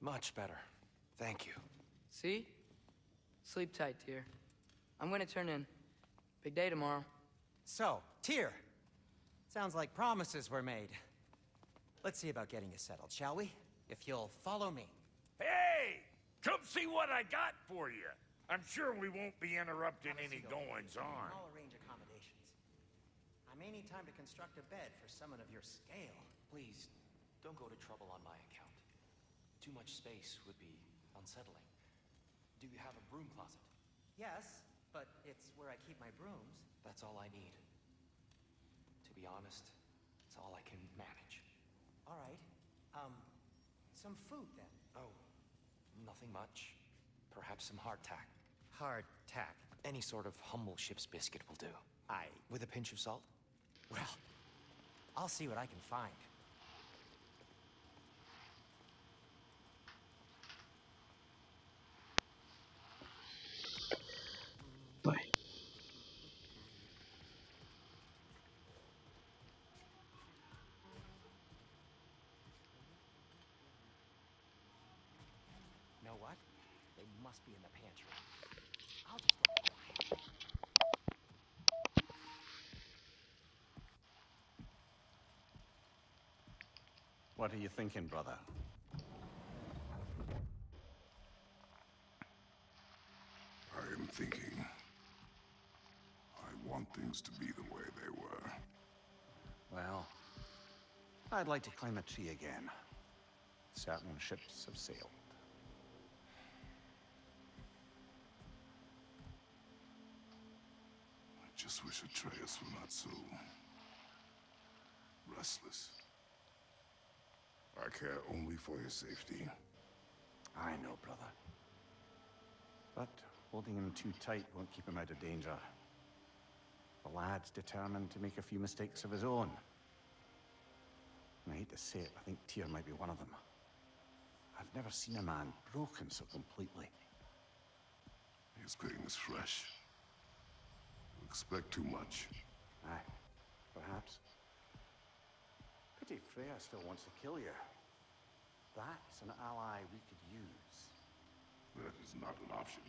Much better. Thank you. See? Sleep tight, Tyr. I'm gonna turn in. Big day tomorrow. So, Tyr. Sounds like promises were made. Let's see about getting you settled, shall we? If you'll follow me. Hey! Come see what I got for you. I'm sure we won't be interrupting any goings-on. I'll arrange accommodations. I may need time to construct a bed for someone of your scale. Please, don't go to trouble on my account. Too much space would be unsettling. Do you have a broom closet? Yes, but it's where I keep my brooms. That's all I need. To be honest, it's all I can manage. All right. Some food then. Oh, nothing much. Perhaps some hardtack. Hardtack. Any sort of humble ship's biscuit will do. Aye. With a pinch of salt? Well, I'll see what I can find. طيب. Know what? They must be in the pantry. I'll just look. What are you thinking, brother? I am thinking. I want things to be the way they were. Well, I'd like to climb a tree again. Certain ships have sailed. I just wish Atreus were not so restless. I care only for his safety. I know, brother. But holding him too tight won't keep him out of danger. The lad's determined to make a few mistakes of his own. And I hate to say it, I think Tyr might be one of them. I've never seen a man broken so completely. His pain is fresh. You expect too much. Aye, perhaps. Pity Freya still wants to kill you. That's an ally we could use. That is not an option.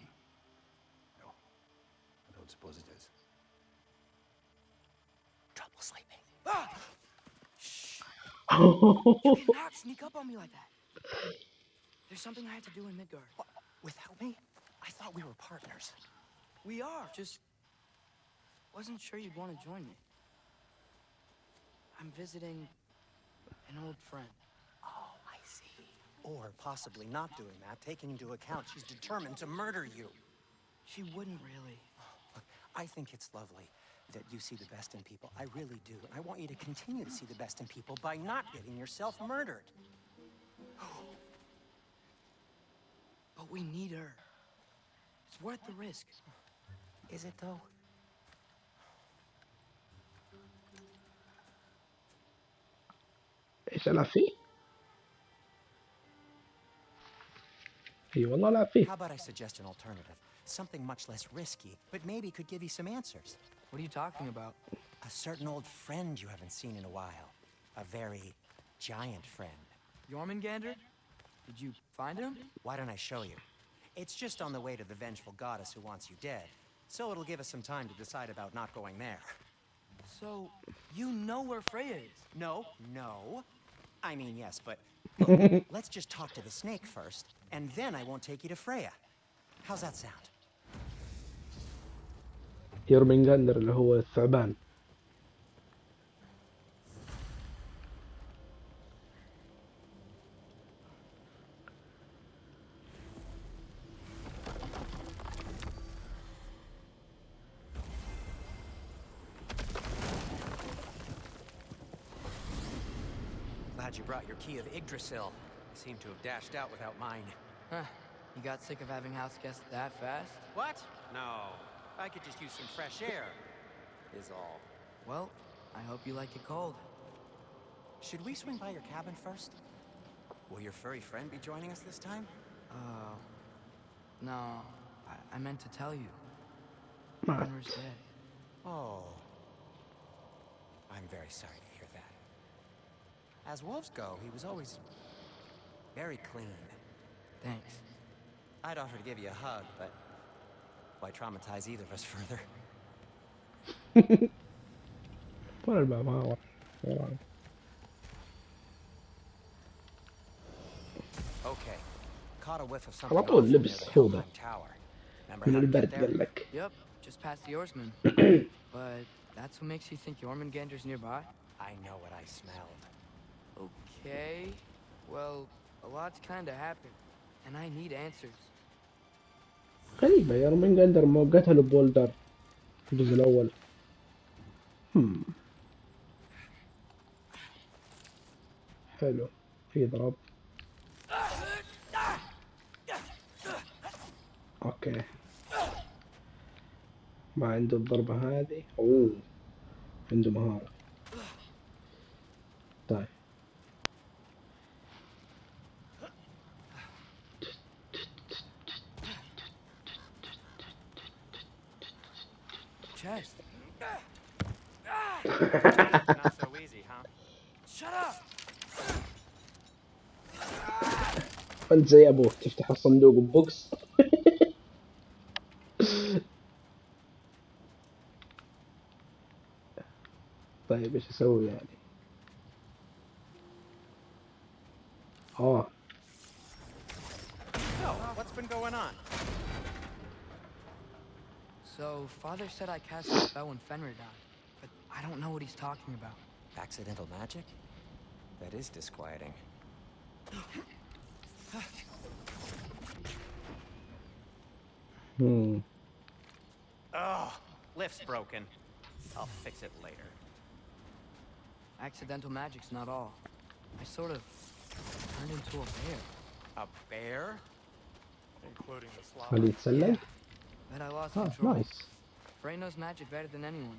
No, I don't suppose it is. Trouble sleeping. Ah! Shh! You cannot sneak up on me like that. There's something I have to do in Midgard. What? Without me? I thought we were partners. We are, just wasn't sure you'd want to join me. I'm visiting an old friend. Oh, I see. Or possibly not doing that, taking into account she's determined to murder you. She wouldn't really. Look, I think it's lovely that you see the best in people. I really do. And I want you to continue to see the best in people by not getting yourself murdered. But we need her. It's worth the risk. Is it, though? ايش العب فيه؟ اي والله العب فيه. How about I suggest an alternative? Something much less risky, but maybe could give you some answers. What are you talking about? A certain old friend you haven't seen in a while. A very giant friend. Jormungandr? Did you find him? Why don't I show you? It's just on the way to the vengeful goddess who wants you dead. So it'll give us some time to decide about not going there. So, you know where Freya is? No. I mean, yes, but look, let's just talk to the snake first, and then I won't take you to Freya. How's that sound? يورمنغاندر اللي هو الثعبان. Glad you brought your key of Yggdrasil. You seem to have dashed out without mine. Huh. You got sick of having house guests that fast? What? No. I could just use some fresh air, is all. Well, I hope you like it cold. Should we swing by your cabin first? Will your furry friend be joining us this time? No. I meant to tell you. ما Henry's dead. Oh. I'm very sorry to hear that. As wolves go, he was always very clean. Thanks. I'd offer to give you a hug, but why traumatize either of us further? ولا الباب ها ورا. Okay. Caught a whiff of على something طول awful near لبس the فوضى Helheim Tower. Remember من how to get البرد there? قال لك. Yep, just past the Oarsman. But that's what makes you think Jormungandr's nearby? I know what I smelled. Okay. Well, a lot's kinda happened, and I need answers. غريبة يورمنجاندر ما قتلوا بولدر في الجزء الأول. حلو في ضرب. اوكي ما عنده الضربة هذه. اوه عنده مهارة. طيب Chest. Not so easy, huh? Shut up! انت زي ابوك تفتح الصندوق ببوكس. طيب ايش اسوي يعني؟ So, what's been going on? So, Father said I cast a spell when Fenrir died, but I don't know what he's talking about. Accidental magic? That is disquieting. Oh, lift's broken. I'll fix it later. Accidental magic's not all. I sort of turned into a bear. A bear? Including the slaughter. خليه يتسلق. But I lost control. نايس. Frey knows magic better than anyone.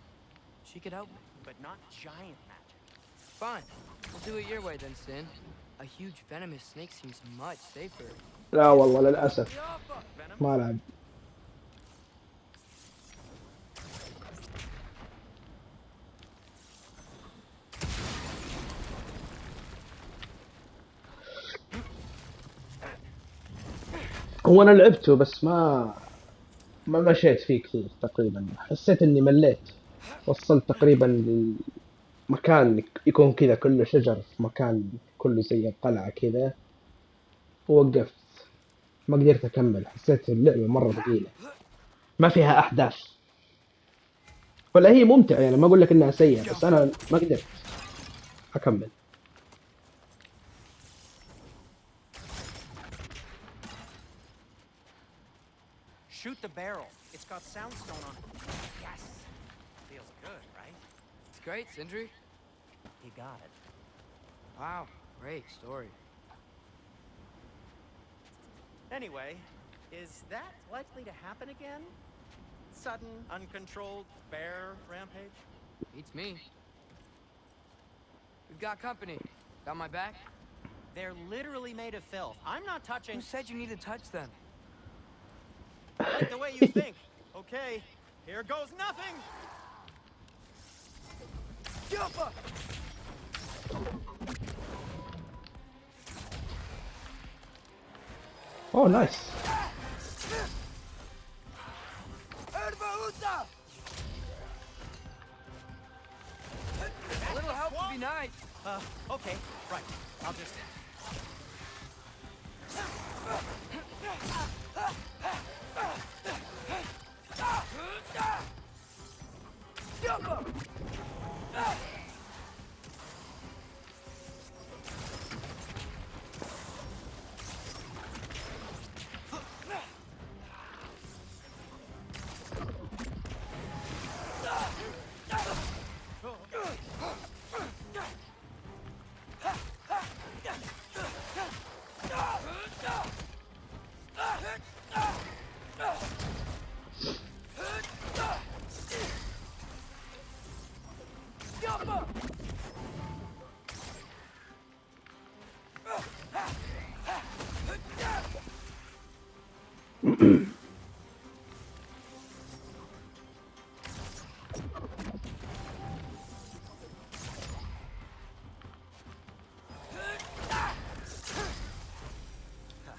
She could help me. But not giant magic. Fine. We'll do it your way then, Sin. A huge venomous snake seems much safer. لا والله للأسف ما لعب. هو أنا لعبته بس ما مشيت فيه كثير تقريبا. حسيت إني مليت. وصلت تقريبا لمكان يكون كذا كله شجر في مكان كله زي القلعة كذا ووقفت. ما قدرت أكمل. حسيت اللعبة مرة ثقيلة ما فيها أحداث. ولا هي ممتعة يعني ما أقول لك إنها سيئة بس أنا ما قدرت أكمل. Shoot the barrel. It's got soundstone on it. Yes. Feels good, right? It's great, Sindri. He got it. Wow, great story. Anyway, is that likely to happen again? Sudden, uncontrolled bear rampage? Beats me. We've got company. Got my back? They're literally made of filth. I'm not touching. Who said you need to touch them? Like the way you think. Okay, here goes nothing. Jumpa! Oh nice. A little help would be nice. Okay, right. I'll just... Jumpa!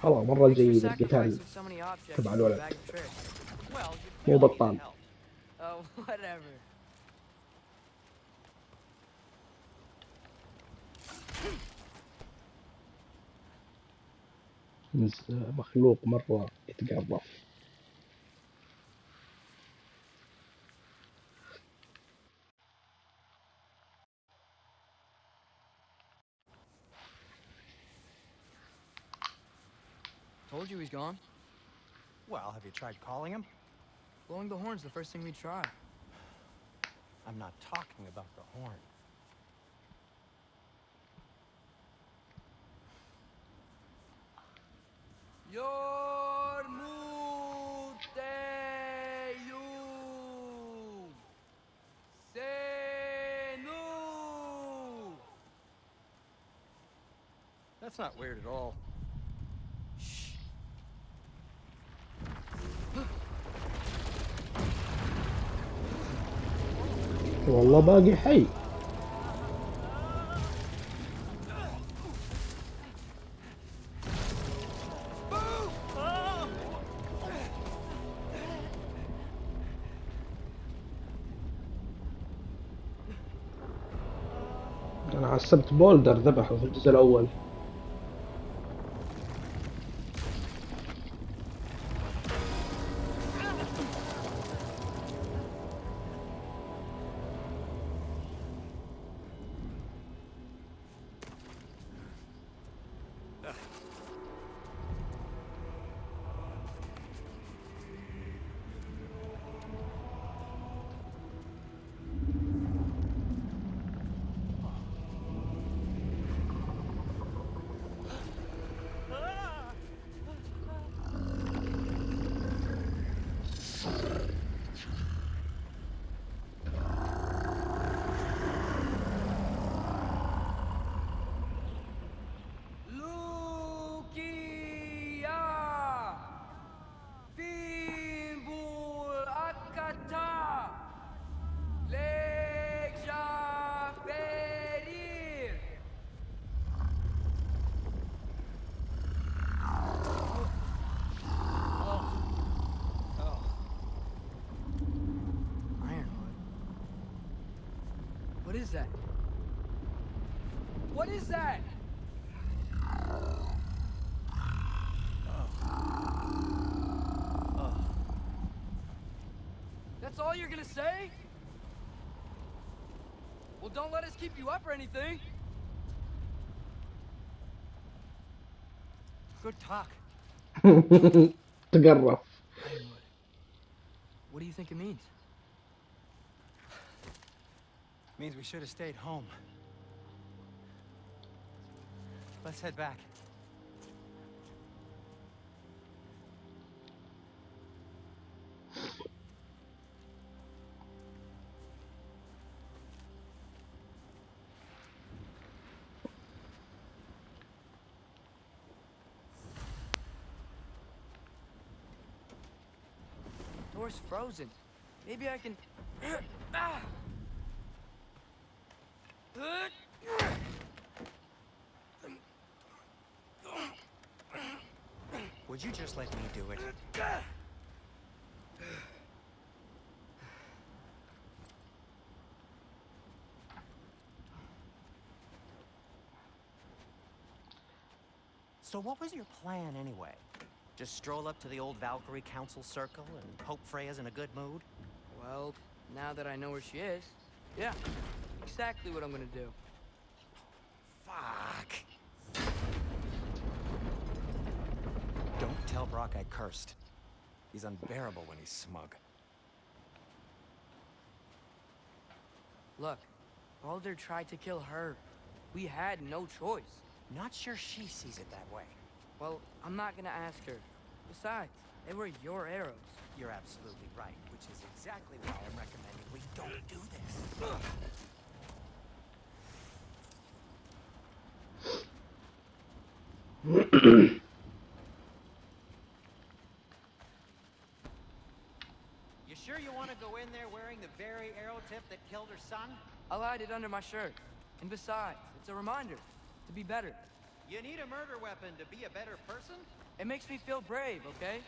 والله مرة Thanks for جيد القتال sacrificing so many objects تبع for a الولد. bag of tricks. Well, مو you clearly بطال. needed help. Oh, whatever. مخلوق مرة يتقرب. Told you he's gone. Well, have you tried calling him? Blowing the horn's the first thing we try. I'm not talking about the horn. Yormuteyum Senu. That's not weird at all. والله باقي حي. انا حسبت بولدر ذبحه في الجزء الاول. Lukia Fimbul Akata Leja Ferir. Ironwood. What is that? What is that? That's all you're gonna say? Well, don't let us keep you up or anything. Good talk. تقرب. Ironwood. What do you think it means? Means we should have stayed home. Let's head back. Door's frozen. Maybe I can... Ah! Would you just let me do it? So what was your plan anyway? Just stroll up to the old Valkyrie Council Circle and hope Freya's in a good mood? Well, now that I know where she is, yeah, exactly what I'm gonna do. Fuck. Don't tell Brock I cursed. He's unbearable when he's smug. Look, Baldur tried to kill her. We had no choice. Not sure she sees it that way. Well, I'm not gonna ask her. Besides, they were your arrows. You're absolutely right, which is exactly why I'm recommending we don't do this. You sure you want to go in there wearing the very arrow tip that killed her son? I'll hide it under my shirt. And besides, it's a reminder to be better. You need a murder weapon to be a better person? It makes me feel brave, okay?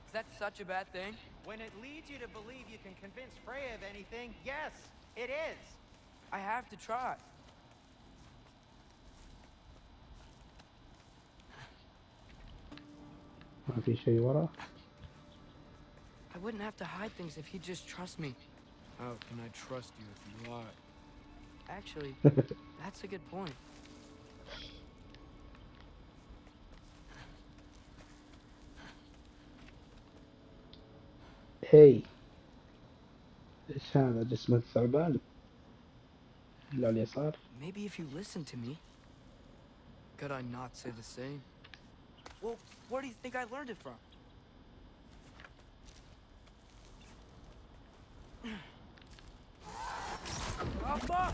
Is that such a bad thing? When it leads you to believe you can convince Freya of anything, yes, it is. I have to try. ما في شيء ورا. I wouldn't have to hide things if he'd just trust me. How can I trust you if you lie? Actually, that's a good point. هي ايش هذا جسم الثعبان اللي على اليسار؟ Maybe if you listen to me. Could I not say the same? Well, where do you think I learned it from? Alpha!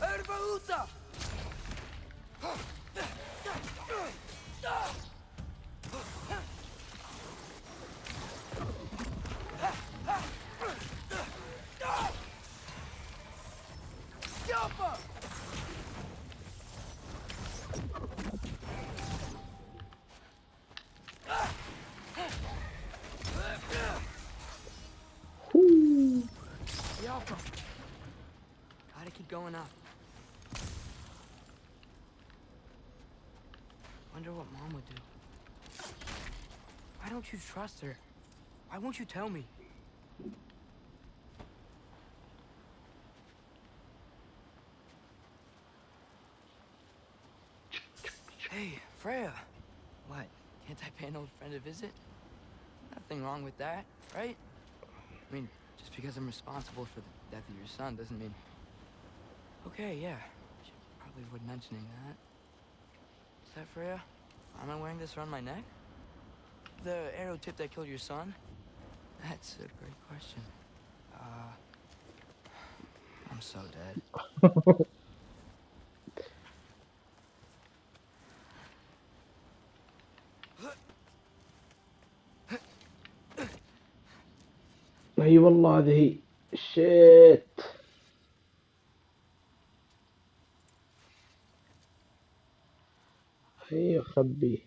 Erbaúta! Alpha! The Alpha. Gotta keep going up. Wonder what Mom would do. Why don't you trust her? Why won't you tell me? Hey, Freya. What? Can't I pay an old friend a visit? Nothing wrong with that, right? I mean, just because I'm responsible for the death of your son doesn't mean... Okay, yeah. Should probably avoid mentioning that. Is that Freya? Am I wearing this around my neck? The arrow tip that killed your son? That's a great question. I'm so dead. اي والله هذه هي. شيت. ايوه خبيه.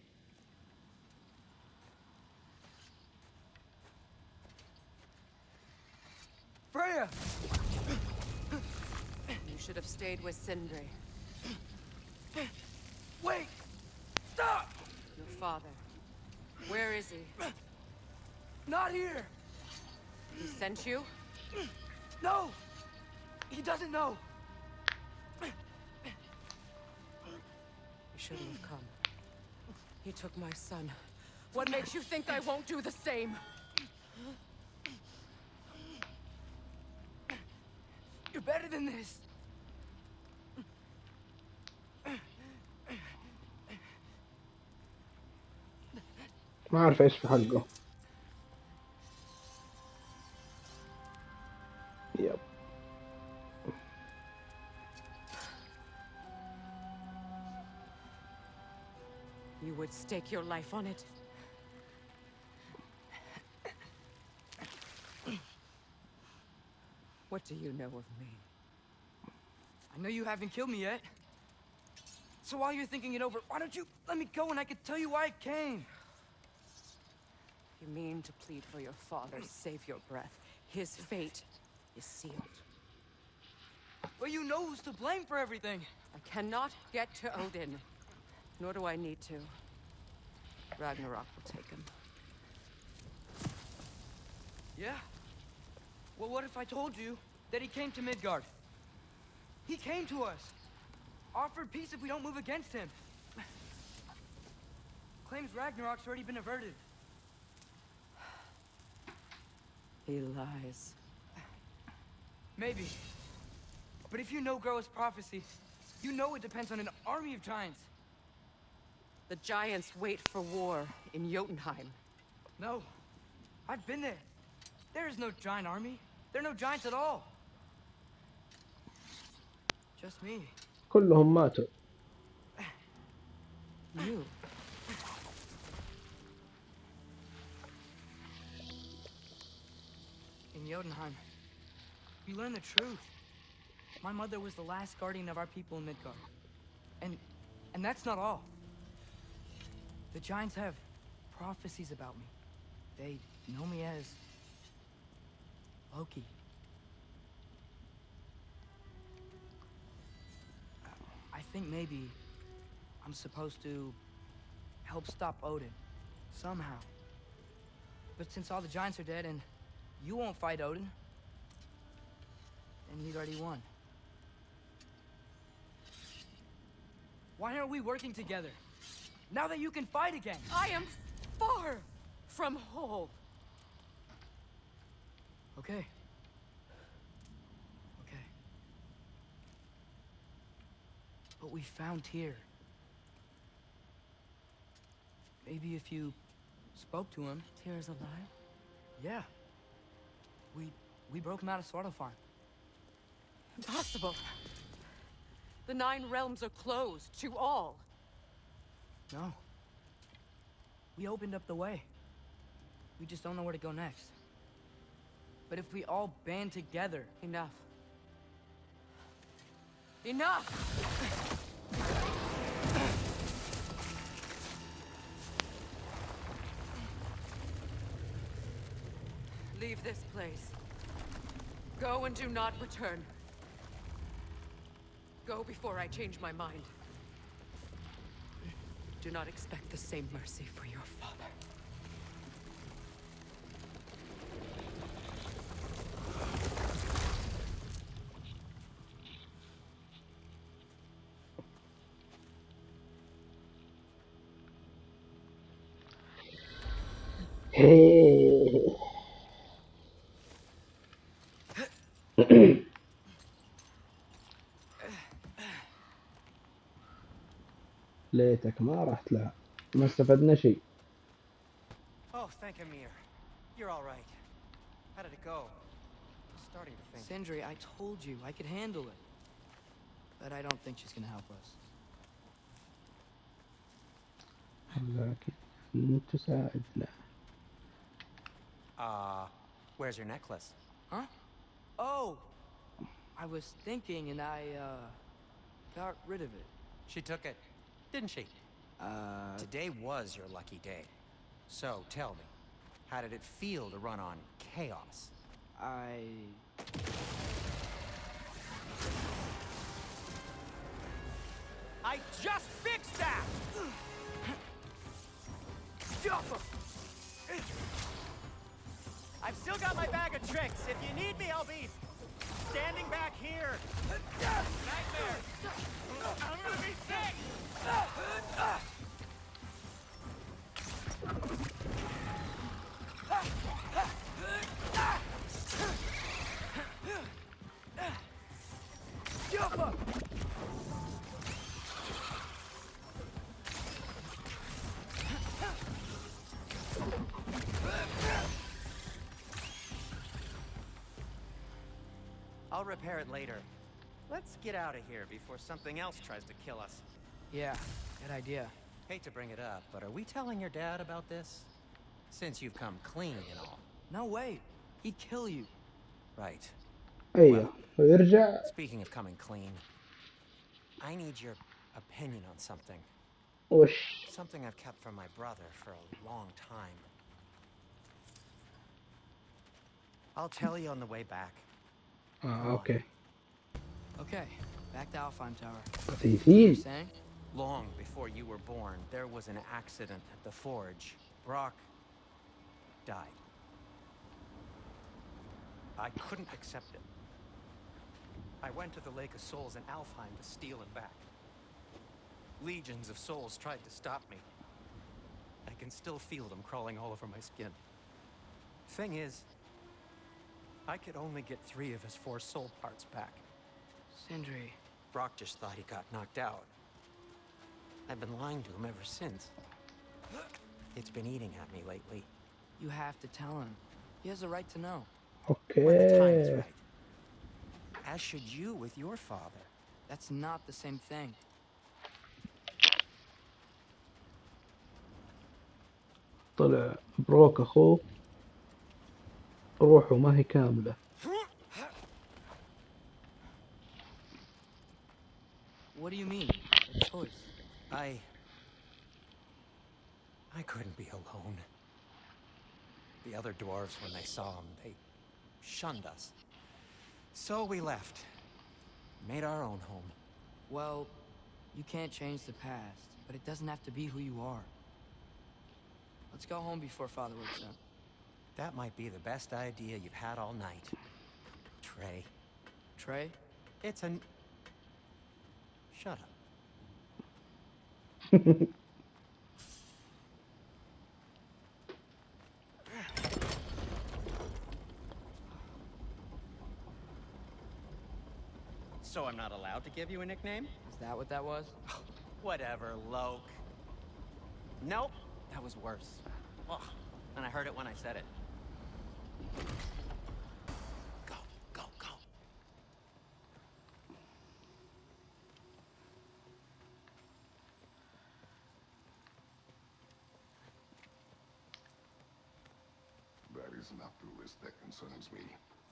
Freya! You should have stayed with Sindri. Wait! Stop! Your father. Where is he? Not here! He sent you? No! He doesn't know! You shouldn't have come. He took my son. What makes you think I won't do the same? You're better than this! ما أعرف إيش في حقه. يب. You would stake your life on it. What do you know of me? I know you haven't killed me yet. So while you're thinking it over, why don't you let me go and I can tell you why I came? You mean to plead for your father, save your breath. His fate is sealed. Well, you know who's to blame for everything. I cannot get to Odin. Nor do I need to. Ragnarok will take him. Yeah? Well, what if I told you that he came to Midgard? He came to us. Offered peace if we don't move against him. Claims Ragnarok's already been averted. He lies. Maybe. But if you know Groa's prophecy, you know it depends on an army of giants. The giants wait for war in Jotunheim. No. I've been there. There is no giant army. There are no giants at all. Just me. كلهم ماتوا. You. Jotunheim, you learn the truth. My mother was the last guardian of our people in Midgard. And that's not all. The giants have prophecies about me. They know me as Loki. I think maybe I'm supposed to help stop Odin, somehow. But since all the giants are dead and you won't fight Odin, then he's already won. Why aren't we working together? Now that you can fight again! I am far from whole. Okay. Okay. But we found Tyr. Maybe if you spoke to him. Tyr's alive? Yeah. We broke him out of Svartalfheim. Impossible. The 9 realms are closed to all. No. We opened up the way. We just don't know where to go next. But if we all band together... Enough. Enough! Leave this place. Go and do not return. Go before I change my mind. Do not expect the same mercy for your father. ليتك ما رحت لها، ما استفدنا شيء. Oh, thank Amir. You're all right. How did it go? I'm starting to think. Sindri, I told you I could handle it. But I don't think she's gonna help us. لكن تساعدنا. Where's your necklace? Huh? Oh! I was thinking and I, got rid of it. She took it, didn't she? Today was your lucky day. So, tell me, how did it feel to run on chaos? I just fixed that! I've still got my bag of tricks. If you need me, I'll be standing back here. Nightmare! I'm gonna be sick! I'll repair it later. Let's get out of here before something else tries to kill us. Yeah, good idea. Hate to bring it up, but are we telling your dad about this? Since you've come clean and all. No way. He'd kill you. Right. أيوه ويرجع. Speaking of coming clean, I need your opinion on something. وش؟ Something I've kept from my brother for a long time. I'll tell you on the way back. أوكي. Okay, back to Alfheim Tower. You're عزيزين. saying? Long before you were born, there was an accident at the forge. Brock died. I couldn't accept it. I went to the Lake of Souls in Alfheim to steal him back. Legions of souls tried to stop me. I can still feel them crawling all over my skin. Thing is, I could only get 3 of his 4 soul parts back. Sindri. Brock just thought he got knocked out. I've been lying to him ever since. It's been eating at me lately. You have to tell him. He has a right to know. When the time is أوكي. right. As should you with your father. That's not the same thing. طلع بروك أخوه روحه ما هي كاملة. What do you mean? A choice? I couldn't be alone. The other dwarves, when they saw him, they shunned us. So we left. Made our own home. Well, you can't change the past, but it doesn't have to be who you are. Let's go home before Father wakes up. That might be the best idea you've had all night. Trey. Trey? It's an... Shut up. So I'm not allowed to give you a nickname? Is that what that was? Whatever, Loke. Nope, that was worse. Ugh. And I heard it when I said it. Go, go, go. That is not the risk that concerns me.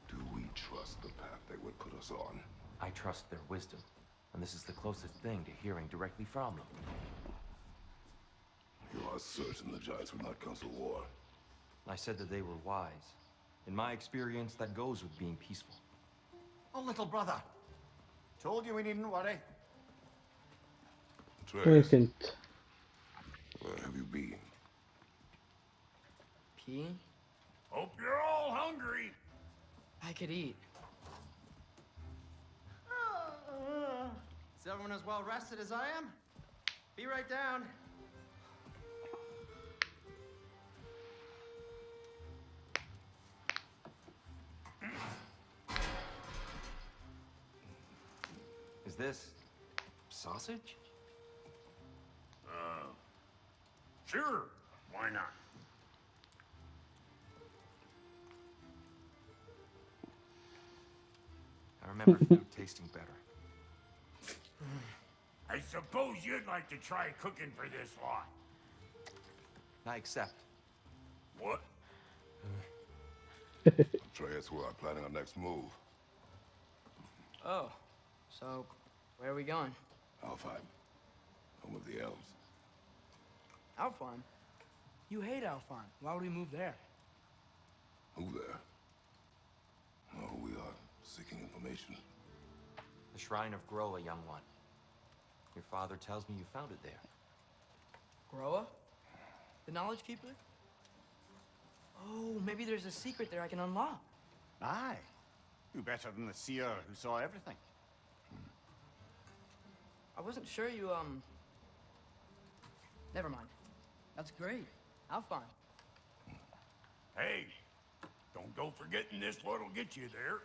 Do we trust the path they would put us on? I trust their wisdom, and this is the closest thing to hearing directly from them. You are certain the Giants would not counsel war? I said that they were wise. In my experience, that goes with being peaceful. Oh, little brother. Told you we needn't worry. وين Atreus, كنت؟ where have you been? Peeing? Hope you're all hungry. I could eat. Is everyone as well rested as I am? Be right down. Is this sausage? Sure, why not? I remember food tasting better. I suppose you'd like to try cooking for this lot. I accept. What? Atreus, we are planning our next move. Oh, so where are we going? Alfheim, home of the elves. Alfheim? You hate Alfheim. Why would we move there? Who there? Oh, we are seeking information. The Shrine of Groa, young one. Your father tells me you found it there. Groa? The Knowledge Keeper? Oh, maybe there's a secret there I can unlock. Aye. Who better than the seer who saw everything? I wasn't sure you, Never mind. That's great. Alfheim. Hey, don't go forgetting this what'll get you there.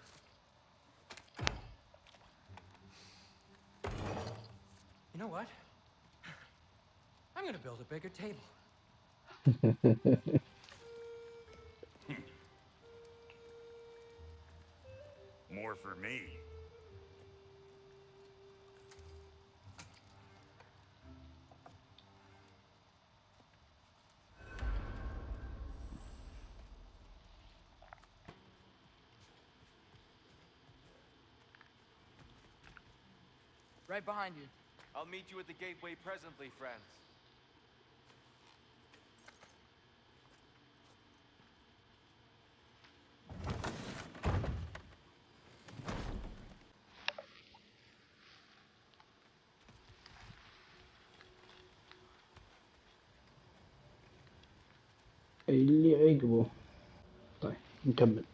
You know what? I'm gonna build a bigger table. More for me. Right behind you. I'll meet you at the gateway presently, friends. اللي عقبه. طيب نكمل.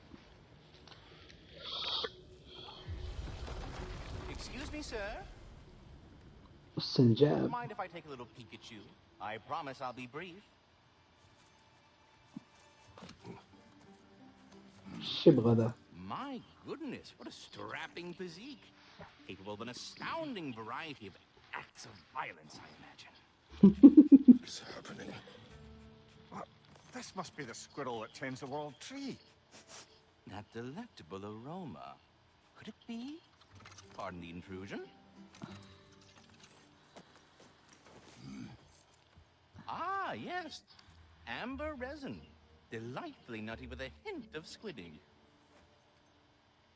Excuse me, sir. السنجاب. Mind if I take a little peek at you? I promise I'll be brief. ايش يبغى ذا؟ My goodness, what a strapping physique. Capable of an astounding variety of acts of violence, I imagine. What is happening? What? This must be the squirrel that tends the world tree. That delectable aroma. Could it be? Pardon the intrusion. Ah, yes. Amber resin. Delightfully nutty with a hint of squidding.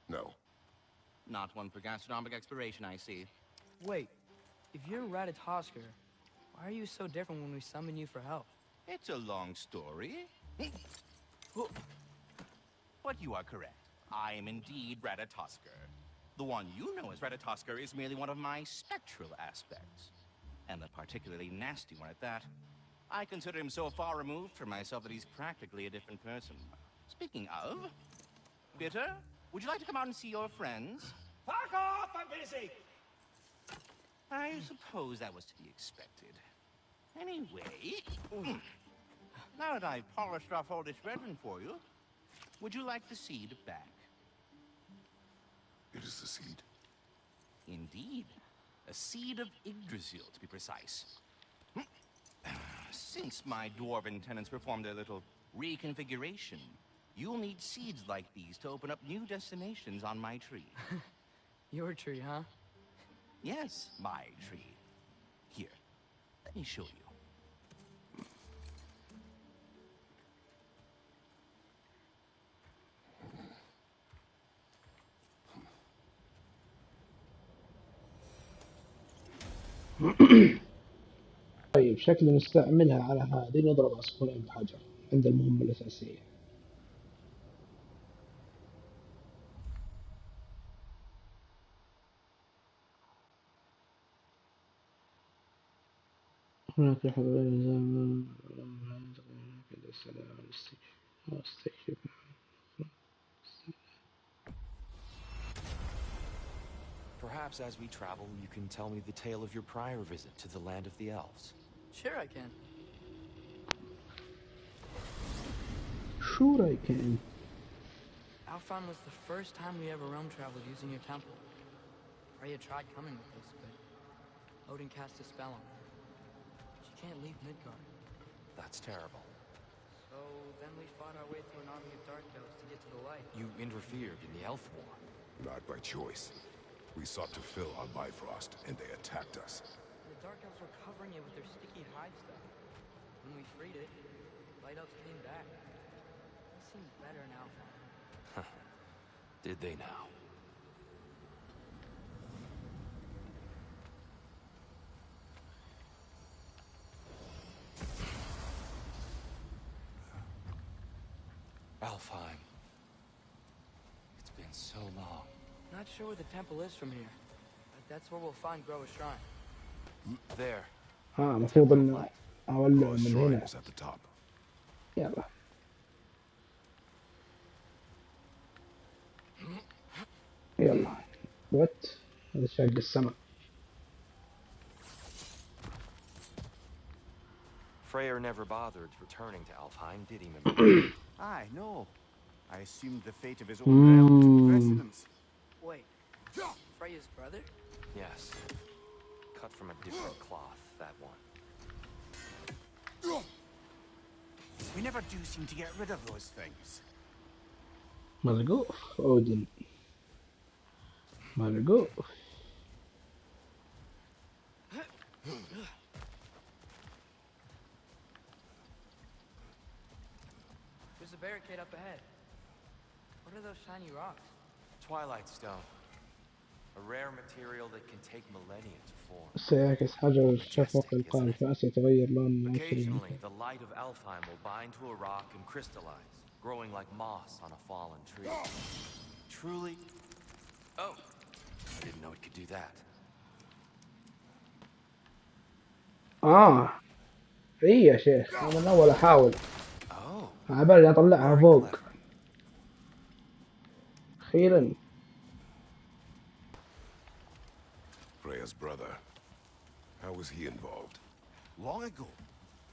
No. Not one for gastronomic exploration, I see. Wait, if you're Ratatosker, why are you so different when we summon you for help? It's a long story. But you are correct. I am indeed Ratatosker. The one you know as Ratatosker is merely one of my spectral aspects. And a particularly nasty one at that. I consider him so far removed from myself that he's practically a different person. Speaking of, Bitter, would you like to come out and see your friends? Fuck off! I'm busy! I suppose that was to be expected. Anyway, now that I've polished off all this resin for you, would you like the seed back? It is the seed. Indeed. A seed of Yggdrasil, to be precise. Since my dwarven tenants performed a little reconfiguration, you'll need seeds like these to open up new destinations on my tree. Your tree, huh? Yes, my tree. Here, let me show you. طيب شكلي نستعملها على هذه نضرب عصفورين بحجر عند المهمة الأساسية. هناك حبايب استكشف. Perhaps as we travel, you can tell me the tale of your prior visit to the land of the elves. Sure I can. Sure I can. Alfheim was the first time we ever realm traveled using your temple. Freya tried coming with us, but Odin cast a spell on her. She can't leave Midgard. That's terrible. So then we fought our way through an army of dark elves to get to the light. You interfered in the elf war. Not by choice. We sought to fill our Bifrost, and they attacked us. The dark elves were covering it with their sticky hide stuff. When we freed it, light elves came back. It seemed better in Alfheim. Did they now? Alfheim. It's been so long. Not sure where the temple is from here, but that's where we'll find Groa's shrine. There. المفروض إن أولع Groa's من shrine هنا. is at the top. يلا. يلا. وات هذا شق السما. Freyr never bothered returning to Alfheim, did he, Mimir? Aye, no. I assumed the fate of his own realm took precedence. Wait, Freya's brother? Yes. Cut from a different cloth, that one. We never do seem to get rid of those things. ملقوف أودين. ملقوف. There's a barricade up ahead. What are those shiny rocks? Twilight Stone. A rare material that can take millennia to form. سيعكس حجر الشفق القائم فسيتغير لون Occasionally, the light of Alfheim will bind to a rock and crystallize, growing like moss on a fallen tree. Truly... Oh, I didn't know it could do that. إيه يا شيخ أنا من أول أحاول. Oh. عبالي أطلعها فوق. أخيرا. Freya's brother. How was he involved? Long ago,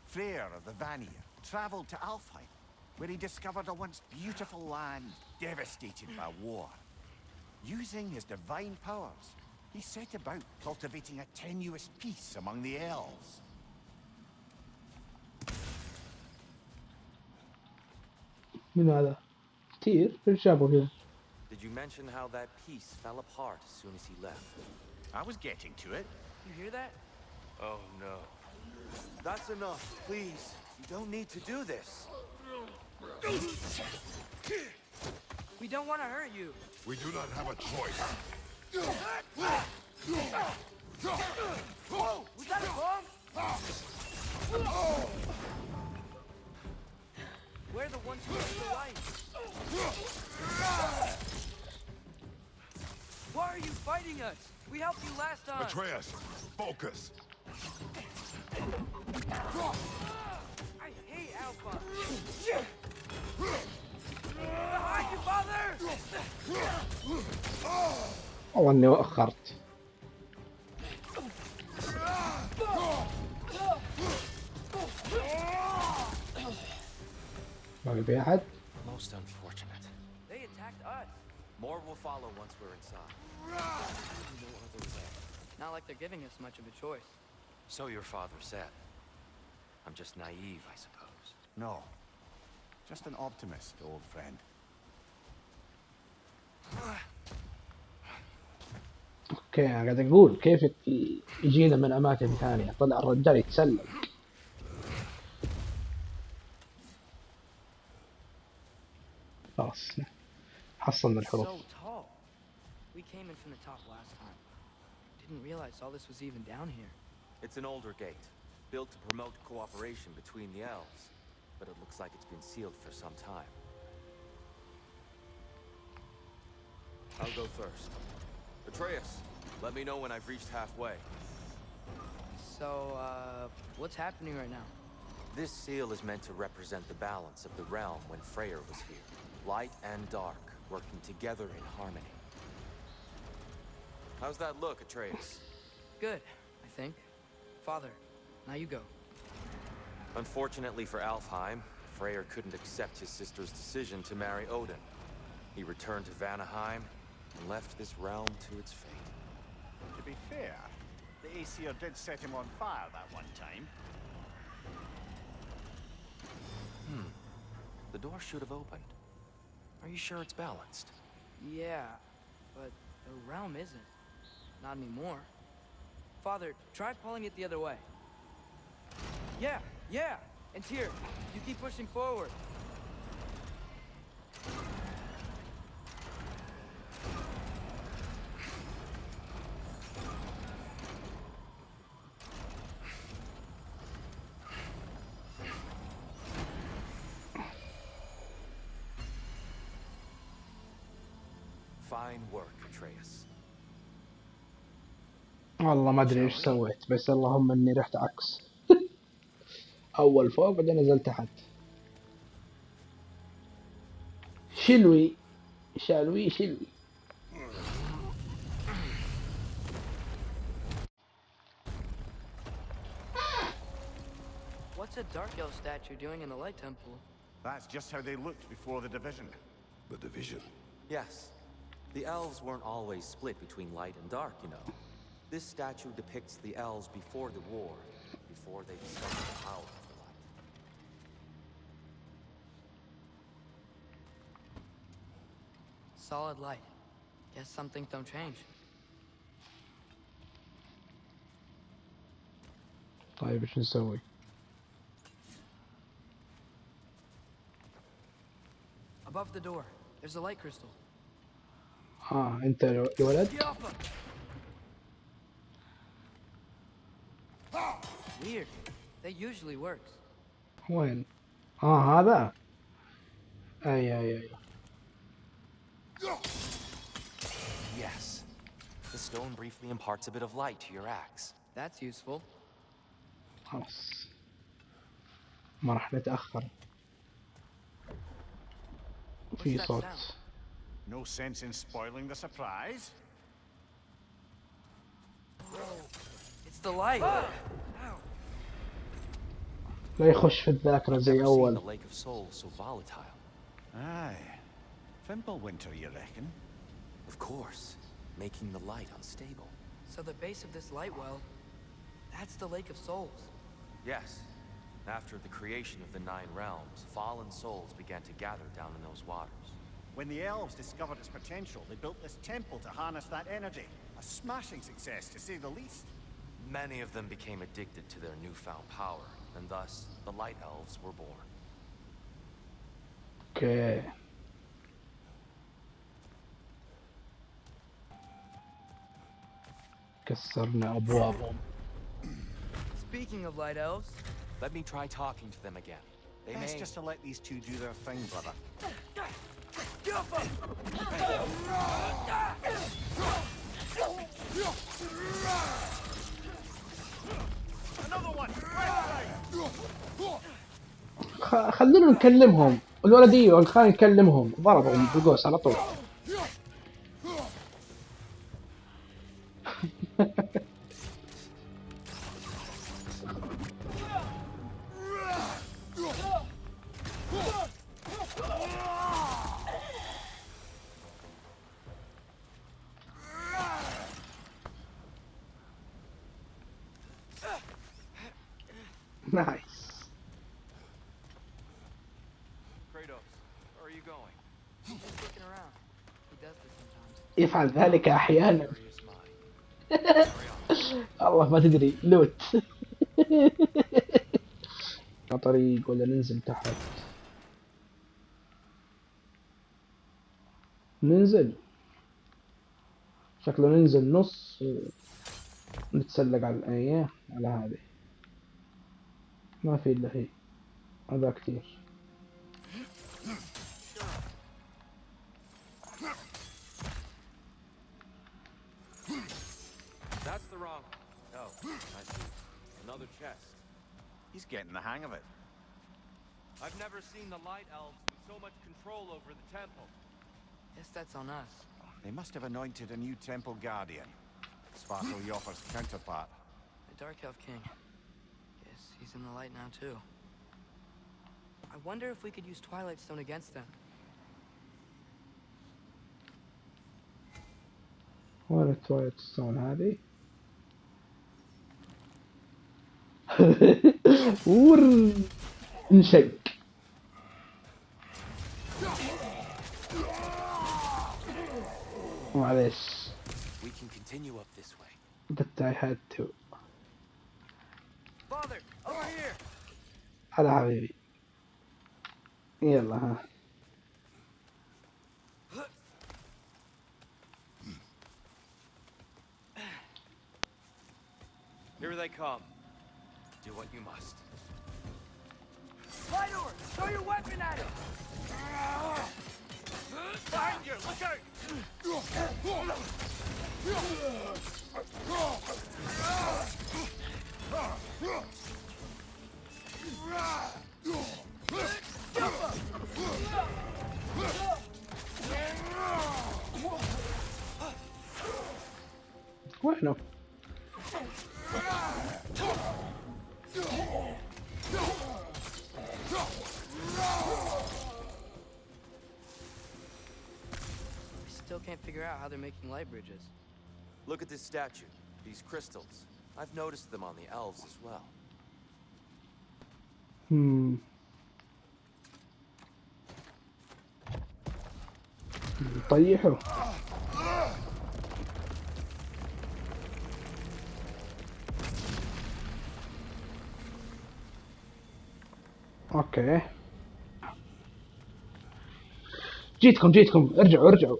Freyr of the Vanir traveled to Alfheim, where he discovered a once beautiful land devastated by war. Using his divine powers, he set about cultivating a tenuous peace among the elves. من هذا؟ كتير في شافوا كذا. Did you mention how that piece fell apart as soon as he left? I was getting to it. You hear that? Oh no. That's enough, please. You don't need to do this. We don't want to hurt you. We do not have a choice. Whoa! Was that a bomb? We're the ones who need the light. Why are you fighting us? We helped you last time. Atreus, focus. I hate Alpha. Behind you, father! والله اني وأخرت. باقي في أحد؟ Most unfortunate. They attacked us. More will follow once we're inside. No other way. Not like they're giving us much of a choice. So your father said. I'm just naive, I suppose. No. Just an optimist, old friend. اوكي انا قاعد اقول كيف يجينا من اماكن ثانية، طلع الرجال يتسلق. خلاص حصلنا الحروف. So tall. We came in from the top last time. Didn't realize all this was even down here. It's an older gate, built to promote cooperation between the elves, but it looks like it's been sealed for some time. I'll go first. Atreus, let me know when I've reached halfway. So, what's happening right now? This seal is meant to represent the balance of the realm when Freyr was here. Light and dark, working together in harmony. How's that look, Atreus? Good, I think. Father, now you go. Unfortunately for Alfheim, Freyr couldn't accept his sister's decision to marry Odin. He returned to Vanaheim and left this realm to its fate. To be fair, the Aesir did set him on fire that one time. The door should have opened. Are you sure it's balanced? Yeah, but the realm isn't. Not anymore. Father, try pulling it the other way. Yeah! And here, you keep pushing forward. Fine work, Atreus. والله ما ادري ايش سويت، بس اللهم اني رحت عكس. اول فوق بعدين نزلت تحت. شلوي. What's a Dark Elf statue doing in the Light Temple? That's just how they looked before the division. The division. Yes. The elves weren't always split between light and dark, you know. This statue depicts the elves before the war, before they discovered the power of the light. Solid light. Guess some things don't change. طيب ايش نسوي؟ Above the door, there's a light crystal. انت الولد؟ Weird. That usually works. وين؟ هذا. اي. Yes. The stone briefly imparts a bit of light to your axe. That's useful. خلاص. ما راح نتأخر. في صوت. No sense in spoiling the surprise. It's the light. لا يخش في الذاكرة زي أول. The Lake of Souls so volatile. Aye. Fimbulwinter, you reckon? Of course, making the light unstable. So the base of this light well, that's the Lake of Souls. Yes. After the creation of the Nine Realms, fallen souls began to gather down in those waters. When the elves discovered its potential, they built this temple to harness that energy. A smashing success, to say the least. Many of them became addicted to their newfound power, and thus, the Light Elves were born. اوكي. كسرنا ابوابهم. Speaking of light elves, Let me try talking to them again. They Best may... just to let these two do their thing, brother. Another one! خلونا نكلمهم. الولد ايوه خلينا نكلمهم. ضربهم بالقوس على طول. Nice. Kratos, where are you going? he's just looking around. He does this sometimes. يفعل ذلك احيانا. Curious mind. Carry on. الله ما تدري لوت. على طريق ولا ننزل تحت؟ ننزل. شكله ننزل نص ونتسلق على ايه على هذه. ما في الا هي. هذا كتير. That's the wrong one. Oh, I see. Another chest. He's getting the hang of it. I've never seen the Light Elves with so much control over the temple. Guess that's on us. They must have anointed a new temple guardian. Svartal Yoffer's counterpart. The Dark Elf King. Guess he's in the light now too. I wonder if we could use Twilight Stone against them. وين تويت ستون هذه؟ ور انشق. معليش. We can continue up this way. But I had to. Father, over here! هلا حبيبي. يلا ها. Here they come. Do what you must. Light Orb! Throw your weapon at him! Behind you! Look out! وينه؟ Still can't figure out how they're making light bridges. Look at this statue. These crystals. I've noticed them on the elves as well. طيحه. اوكي. جيتكم ارجعوا.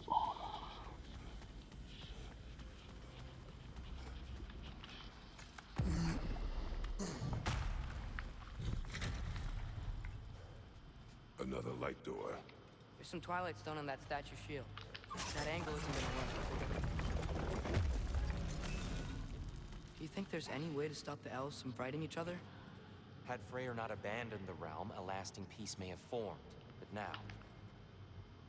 Another light door. There's some Twilight Stone on that statue shield. That angle isn't gonna work. Do you think there's any way to stop the elves from fighting each other? Had Freyr not abandoned the realm, a lasting peace may have formed. But now...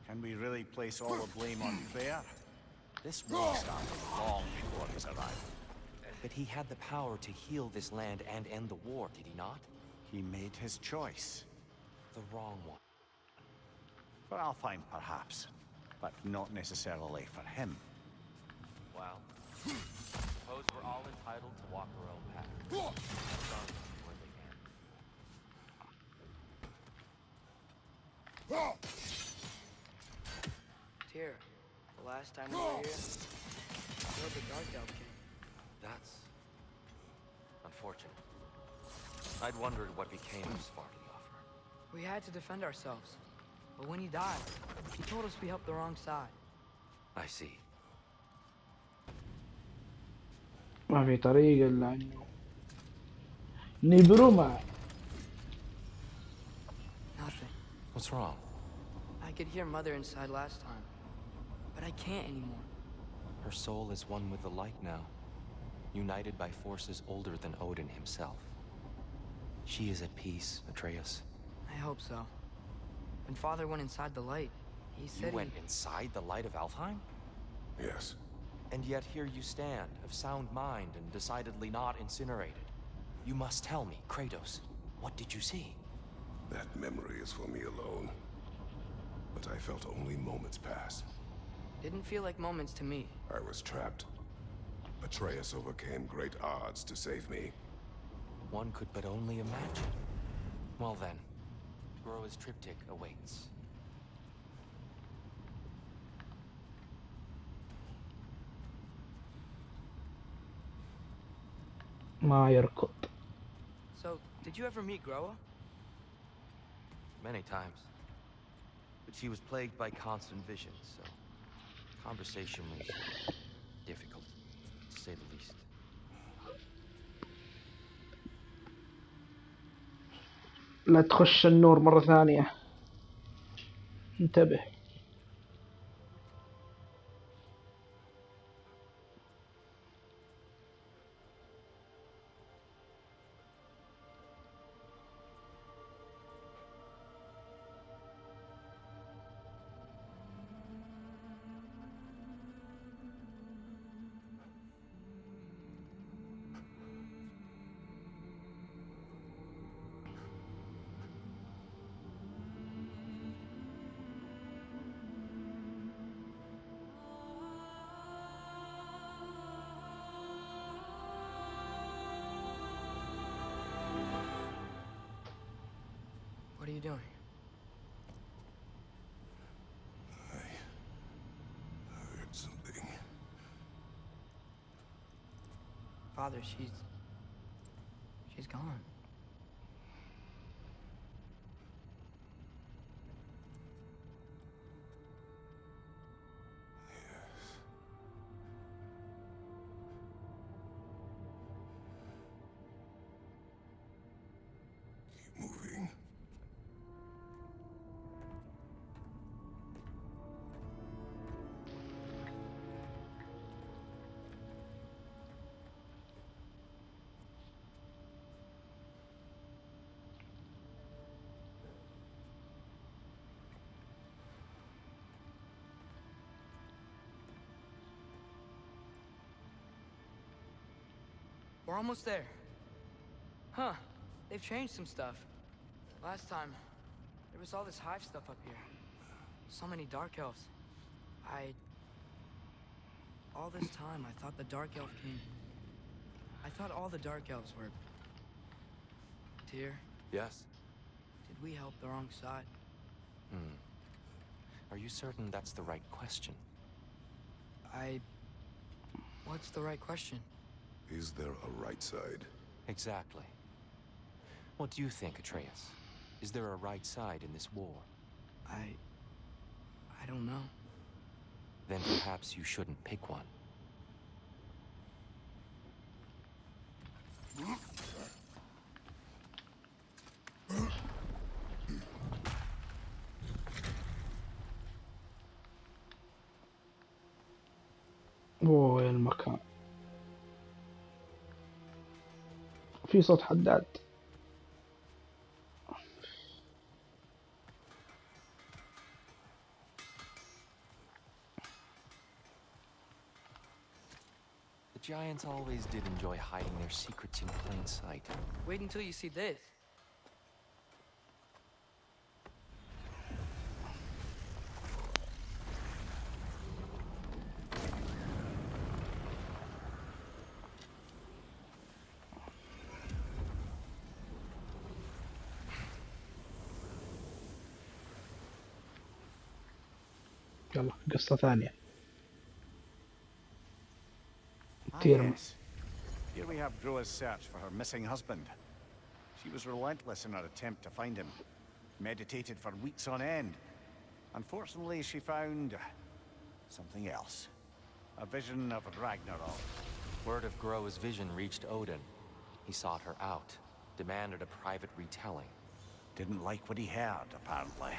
Can we really place all the blame on Freyr? This war started long before his arrival. But he had the power to heal this land and end the war, did he not? He made his choice. The wrong one. For Alfheim, perhaps. But not necessarily for him. Well, suppose we're all entitled to walk our own path. Some where they can. Tyr, the last time we were here, you're the Dark Elf King. That's unfortunate. I'd wondered what became of Svartalfheim. We had to defend ourselves. But when he died, he told us we helped the wrong side. I see. ما في طريقة إلا إنه نبرو مع. Nothing. What's wrong? I could hear Mother inside last time, but I can't anymore. Her soul is one with the light now, united by forces older than Odin himself. She is at peace, Atreus. I hope so. When Father went inside the light, he said You went inside the light of Alfheim? Yes. And yet here you stand, of sound mind and decidedly not incinerated. You must tell me, Kratos, what did you see? That memory is for me alone. But I felt only moments pass. Didn't feel like moments to me. I was trapped. Atreus overcame great odds to save me. One could but only imagine. Well then, Groa's triptych awaits. ما يركض. So, did you ever meet Groa? Many times. But she was plagued by constant visions, so conversation was difficult, to say the least. لا تخش النور مرة ثانية. انتبه. What are you doing? I heard something. Father, she's gone. Keep moving. We're almost there. Huh. They've changed some stuff. Last time, there was all this hive stuff up here. So many dark elves. All this time, I thought the Dark Elf King... I thought all the Dark Elves were... Tyr, Yes? did we help the wrong side? Are you certain that's the right question? What's the right question? Is there a right side? Exactly. What do you think, Atreus? Is there a right side in this war? I don't know. Then perhaps you shouldn't pick one. اوه يا المكان. في صوت حداد. The giants always did enjoy hiding their secrets in plain sight. Wait until you see this. يلا قصة ثانية. Yes. Here we have Groa's search for her missing husband. She was relentless in her attempt to find him. Meditated for weeks on end, Unfortunately, she found something else. A vision of Ragnarok. Word of Groa's vision reached Odin. He sought her out, demanded a private retelling. Didn't like what he heard, apparently.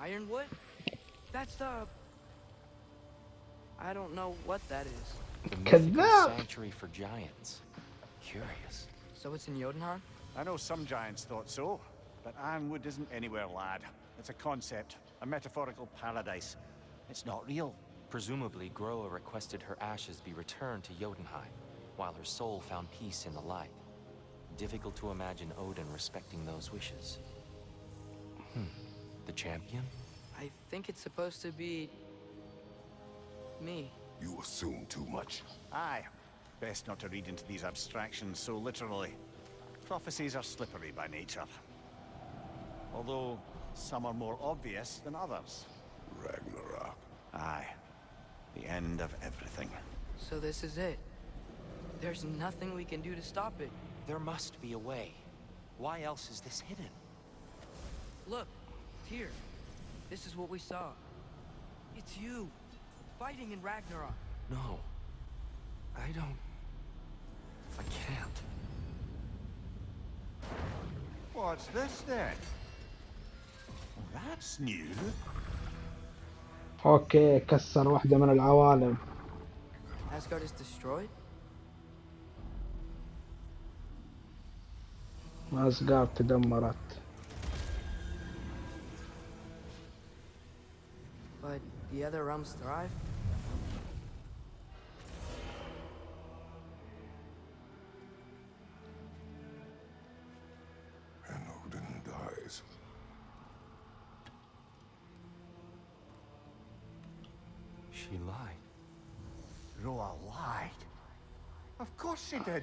Ironwood? That's the... I don't know what that is. The mythical sanctuary for giants. Curious. So it's in Jotunheim? I know some giants thought so, but Ironwood isn't anywhere, lad. It's a concept, a metaphorical paradise. It's not real. Presumably, Groa requested her ashes be returned to Jotunheim, while her soul found peace in the light. Difficult to imagine Odin respecting those wishes. The champion? I think it's supposed to be... me. You assume too much. Aye. Best not to read into these abstractions so literally. Prophecies are slippery by nature. Although, some are more obvious than others. Ragnarok. Aye. The end of everything. So this is it. There's nothing we can do to stop it. There must be a way. Why else is this hidden? Look, here. This is what we saw. It's you, fighting in Ragnarok. No. I can't. What's this then? That's new. اوكي كسر واحدة من العوالم. Asgard is destroyed? أسغارد تدمرت. But the other realms thrive? And Odin dies. She lied. Groa lied. Of course she did.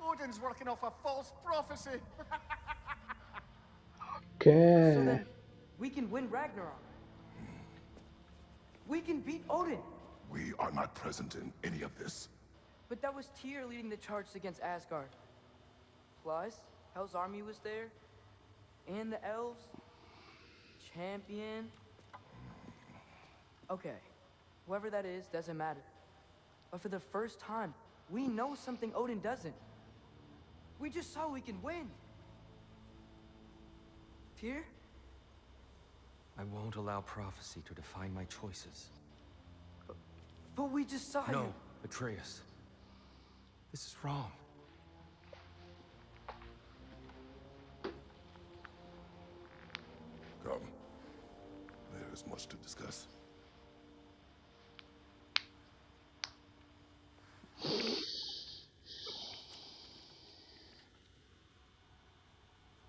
Odin's working off a false prophecy. So اوكي. then, we can win Ragnarok. We can beat Odin. We are not present in any of this. But that was Tyr leading the charge against Asgard. Plus, Hell's army was there. And the elves. Champion. Okay. Whoever that is, doesn't matter. But for the first time, we know something Odin doesn't. We just saw we can win. Tyr? I won't allow prophecy to define my choices. But we just saw No, you. Atreus. This is wrong. Come. There is much to discuss.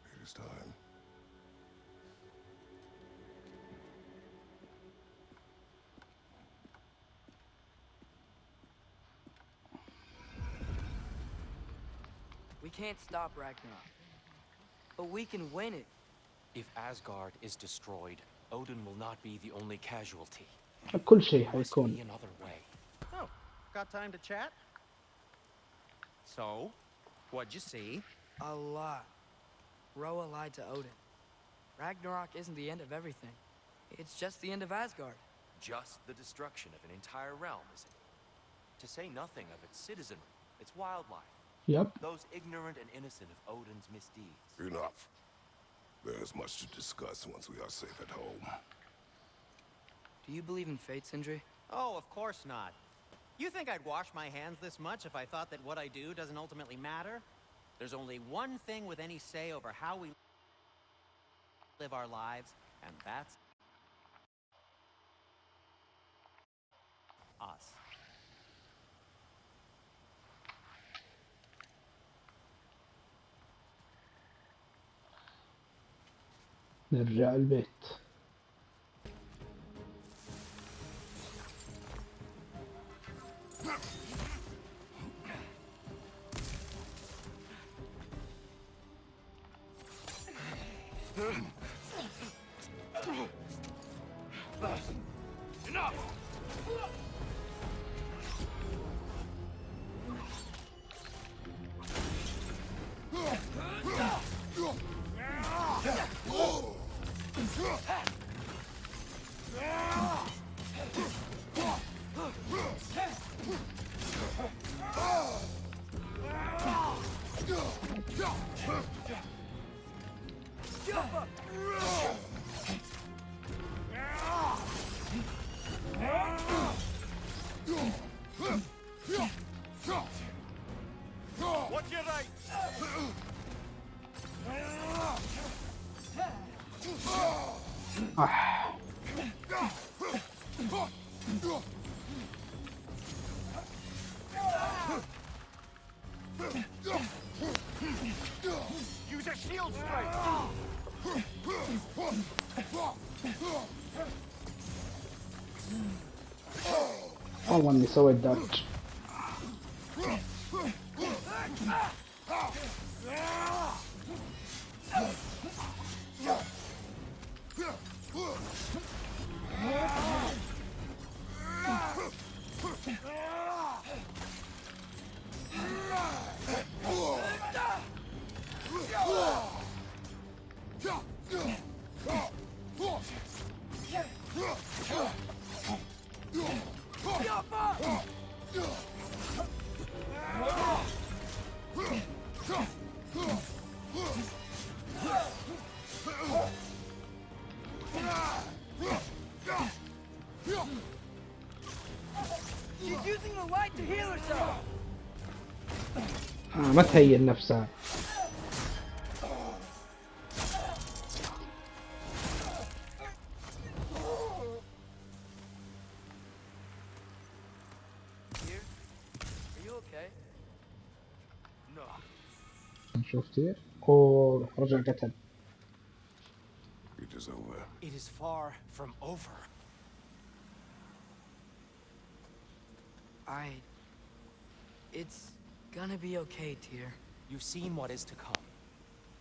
It is time. We can't stop Ragnarok. But we can win it. If Asgard is destroyed, Odin will not be the only casualty. كل شيء There must حيكون. be another way. Oh, got time to chat? So, what'd you see? A lot. Groa lied to Odin. Ragnarok isn't the end of everything. It's just the end of Asgard. Just the destruction of an entire realm, is it? To say nothing of its citizenry, its wildlife, Yep. those ignorant and innocent of Odin's misdeeds. Enough. There is much to discuss once we are safe at home. Do you believe in fate, Sindri? Oh, of course not. You think I'd wash my hands this much if I thought that what I do doesn't ultimately matter? There's only one thing with any say over how we live our lives, and that's us. نرجع البيت. Watch your right. Use a shield strike. والله اني سويت دارج. ما تهين نفسها. شفتي؟ اوه رجع قتل. It is over. It is far from over. It's gonna be okay, Tyr. You've seen what is to come.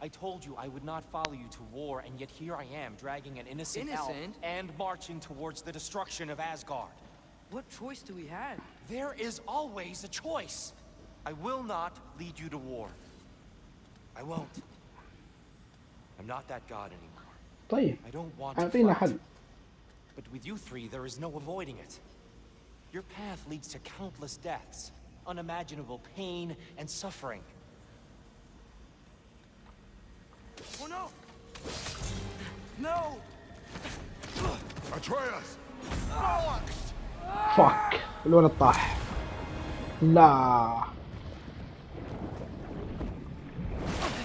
I told you I would not follow you to war, and yet here I am, dragging an innocent elf and marching towards the destruction of Asgard. What choice do we have? There is always a choice. I will not lead you to war. I won't. I'm not that god anymore. طيب I don't want to أعطينا fight. حل. But with you three, there is no avoiding it. Your path leads to countless deaths, unimaginable pain and suffering. Oh no! No! Atreus! فاك الولد طاح. لا.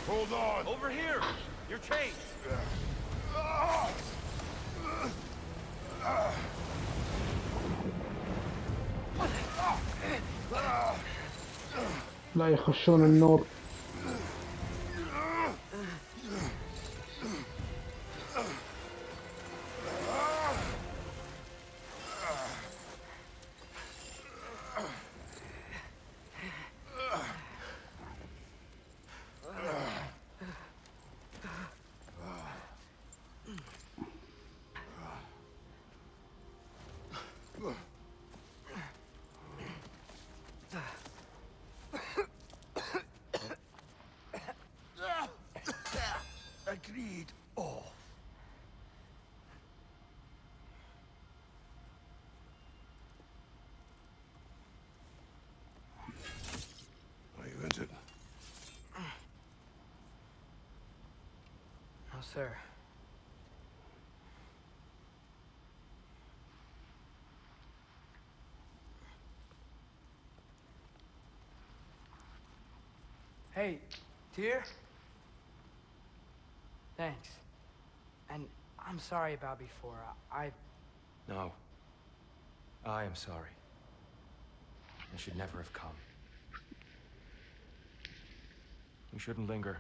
Hold on. Over here! Your chains! لا يخشون النور. Agreed. Oh. Are you injured? No, sir. Hey, Tyr? Thanks. And I'm sorry about before. No. I am sorry. I should never have come. We shouldn't linger.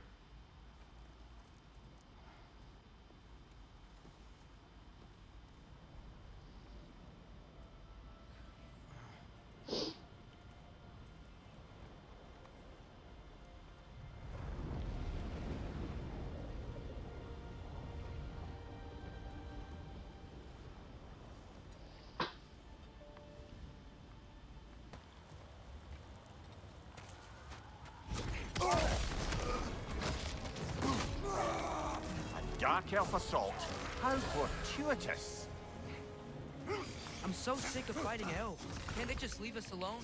Dark elf assault? How fortuitous. I'm so sick of fighting elves. Can't they just leave us alone?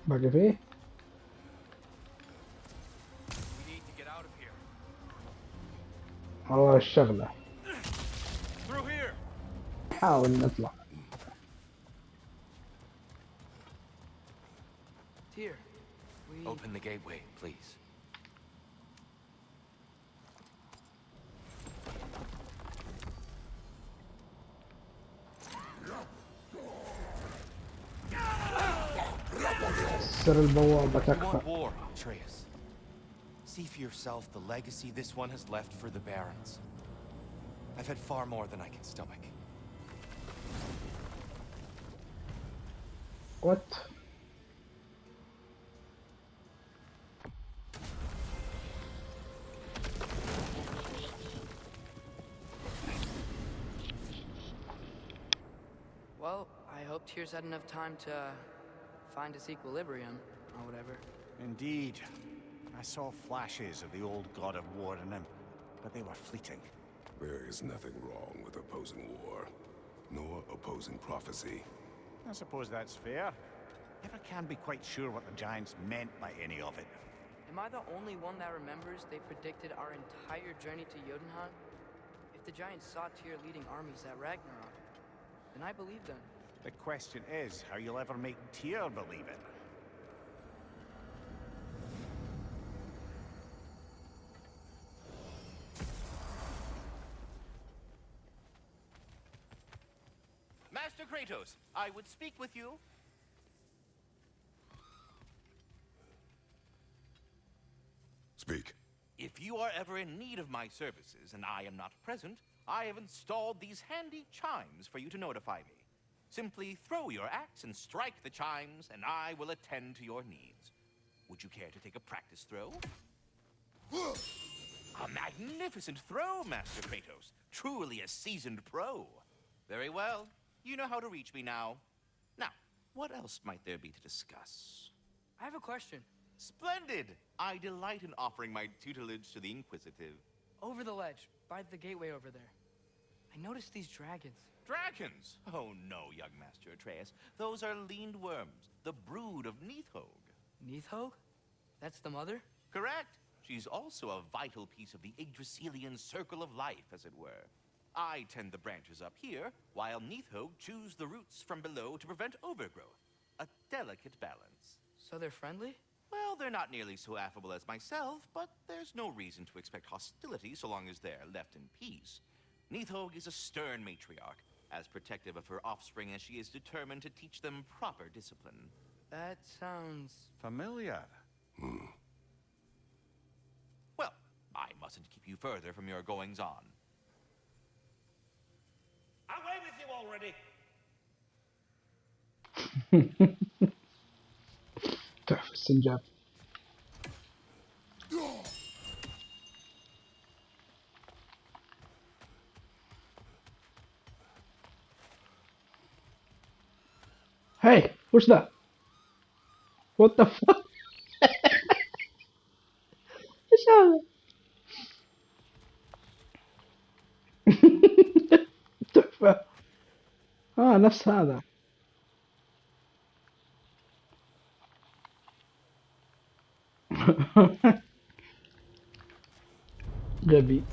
باقي فيه؟ والله الشغلة حاول نطلع. Here. Open the gateway, please. سر البوابة You تكفى. want war, Atreus. See for yourself the legacy this one has left for the Barons. I've had far more than I can stomach. What? Well, I hope Tyr's had enough time to find his equilibrium, or whatever. Indeed. I saw flashes of the old god of war in him, but they were fleeting. There is nothing wrong with opposing war, nor opposing prophecy. I suppose that's fair. Never can be quite sure what the Giants meant by any of it. Am I the only one that remembers they predicted our entire journey to Jotunheim? If the Giants saw Tyr leading armies at Ragnarok, then I believe them. The question is how you'll ever make Tyr believe it. Master Kratos, I would speak with you. Speak. If you are ever in need of my services and I am not present, I have installed these handy chimes for you to notify me. Simply throw your axe and strike the chimes, and I will attend to your needs. Would you care to take a practice throw? A magnificent throw, Master Kratos. Truly a seasoned pro. Very well. You know how to reach me now. Now, what else might there be to discuss? I have a question. Splendid! I delight in offering my tutelage to the inquisitive. Over the ledge, by the gateway over there. I noticed these dragons. Dragons? Oh no, young Master Atreus. Those are leaned worms, the brood of Nithhog. Nithhog? That's the mother? Correct. She's also a vital piece of the Yggdrasilian circle of life, as it were. I tend the branches up here, while Nithhog chews the roots from below to prevent overgrowth. A delicate balance. So they're friendly? Well, they're not nearly so affable as myself, but there's no reason to expect hostility so long as they're left in peace. Nithhog is a stern matriarch, as protective of her offspring as she is determined to teach them proper discipline. That sounds... familiar. Well, I mustn't keep you further from your goings-on. Away with you already! تحفة السنجاب. Hey, what's that? What the fuck? ايش هذا؟ تحفة. نفس هذا. غبي.